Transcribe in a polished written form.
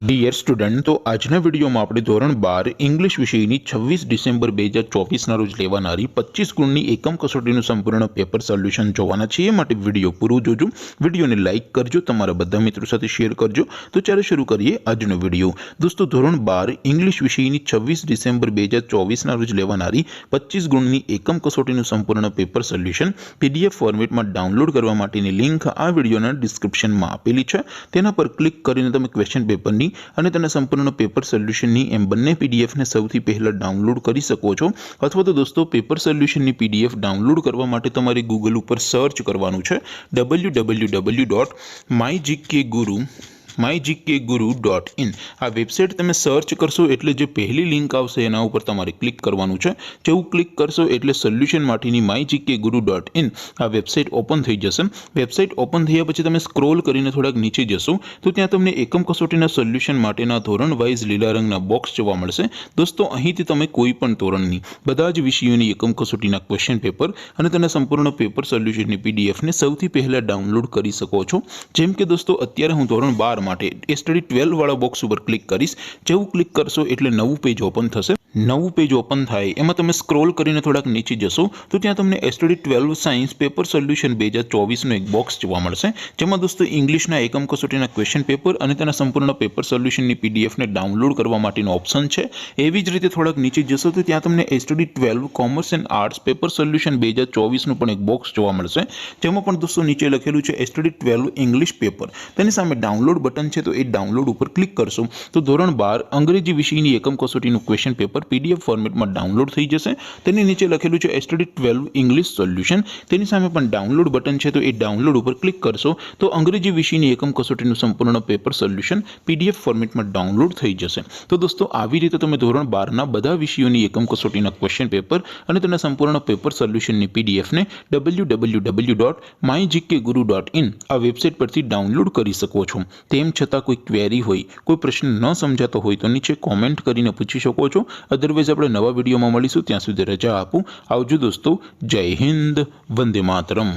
Dear student, તો આજના વિડીયોમાં આપણે ધોરણ 12 ઇંગ્લિશ વિષયની 26 ડિસેમ્બર 2024ના રોજ લેવાનારી 25 ગુણની એકમ કસોટીનું સંપૂર્ણ પેપર સોલ્યુશન જોવાના છીએ। માટે વિડીયો પૂરો જોજો, વિડીયોને લાઇક કરજો, તમારા બધા મિત્રો સાથે શેર કરજો। તો ચાલો શરૂ કરીએ આજનો વિડીયો। દોસ્તો, ધોરણ 12 ઇંગ્લિશ વિષયની 26 ડિસેમ્બર 2024ના રોજ લેવાનારી 25 ગુણની એકમ કસોટીનું સંપૂર્ણ પેપર સોલ્યુશન પીડીએફ ફોર્મેટમાં ડાઉનલોડ કરવા માટેની લિંક આ વિડીયોના ડિસ્ક્રિપ્શનમાં આપેલી છે। તેના પર ક્લિક કરીને તમે ક્વેશ્ચન પેપરની અને તેના સંપૂર્ણ પેપર સોલ્યુશનની એમ બંને પીડીએફને સૌથી પહેલા ડાઉનલોડ કરી શકો છો। અથવા તો દોસ્તો, પેપર સોલ્યુશનની પીડીએફ ડાઉનલોડ કરવા માટે તમારે ગૂગલ ઉપર સર્ચ કરવાનું છે www.mygkguru.in। આ વેબસાઇટ તમે સર્ચ કરશો એટલે જે પહેલી લિંક આવશે એના ઉપર તમારે ક્લિક કરવાનું છે। જેવું ક્લિક કરશો એટલે સોલ્યુશન માટેની mygkguru.in આ વેબસાઇટ ઓપન થઈ જશે। વેબસાઇટ ઓપન થયા પછી તમે સ્ક્રોલ કરીને થોડાક નીચે જશો તો ત્યાં તમને એકમ કસોટીના સોલ્યુશન માટેના ધોરણ વાઇઝ લીલા રંગના બોક્સ જોવા મળશે। દોસ્તો, અહીંથી તમે કોઈ પણ ધોરણની બધા જ વિષયોની એકમ કસોટીના ક્વેશ્ચન પેપર અને તેના સંપૂર્ણ પેપર સોલ્યુશનની પીડીએફને સૌથી પહેલા ડાઉનલોડ કરી શકો છો। જેમ કે દોસ્તો, અત્યારે હું ધોરણ 12 માટે સ્ટડી 12 વાળા બોક્સ ઉપર ક્લિક કરીશ। જેવું ક્લિક કરશો એટલે નવું પેજ ઓપન થશે। નવું પેજ ઓપન થાય એમાં તમે સ્ક્રોલ કરીને થોડાક નીચે જશો તો ત્યાં તમને સ્ટડી 12 સાયન્સ પેપર સોલ્યુશન 2024નું એક બોક્સ જોવા મળશે। જેમાં દોસ્તો ઇંગ્લિશના એકમ કસોટીના ક્વેશ્ચન પેપર અને તેના સંપૂર્ણ પેપર સોલ્યુશનની પીડીએફને ડાઉનલોડ કરવા માટેનો ઓપ્શન છે। એવી જ રીતે થોડાક નીચે જશો તો ત્યાં તમને study 12 commerce and arts paper solution 2024નું પણ એક બોક્સ જોવા મળશે। જેમાં પણ દોસ્તો નીચે લખેલું છે સ્ટડી 12 ઇંગ્લિશ પેપર। તેની સામે ડાઉનલોડ બટન છે, તો એ ડાઉનલોડ ઉપર ક્લિક કરશો તો ધોરણ 12 અંગ્રેજી વિષયની એકમ કસોટીનું ક્વેશ્ચન પેપર પીડીએફ ફોર્મેટમાં ડાઉનલોડ થઈ જશે। તેની નીચે લખેલું છે સ્ટડી 12 ઇંગ્લિશ સોલ્યુશન। તેની સામે પણ ડાઉનલોડ બટન છે, તો એ ડાઉનલોડ ઉપર ક્લિક કરશો તો અંગ્રેજી વિષયની એકમ કસોટીનું સંપૂર્ણ પેપર સોલ્યુશન પીડીએફ ફોર્મેટમાં ડાઉનલોડ થઈ જશે। તો દોસ્તો, આવી રીતે તમે ધોરણ 12ના બધા વિષયોની એકમ કસોટીના ક્વેશ્ચન પેપર અને તેના સંપૂર્ણ પેપર સોલ્યુશનની પીડીએફને www.mygkguru.in આ વેબસાઇટ પરથી ડાઉનલોડ કરી શકો છો। તેમ છતાં કોઈ ક્વેરી હોય, કોઈ પ્રશ્ન ન સમજાતો હોય તો નીચે કોમેન્ટ કરીને પૂછી શકો છો। અધરવાઇઝ આપણે નવા વિડીયોમાં મળીશું, ત્યાં સુધી રજા આપું। આવજો દોસ્તો, જય હિન્દ, વંદે માતરમ।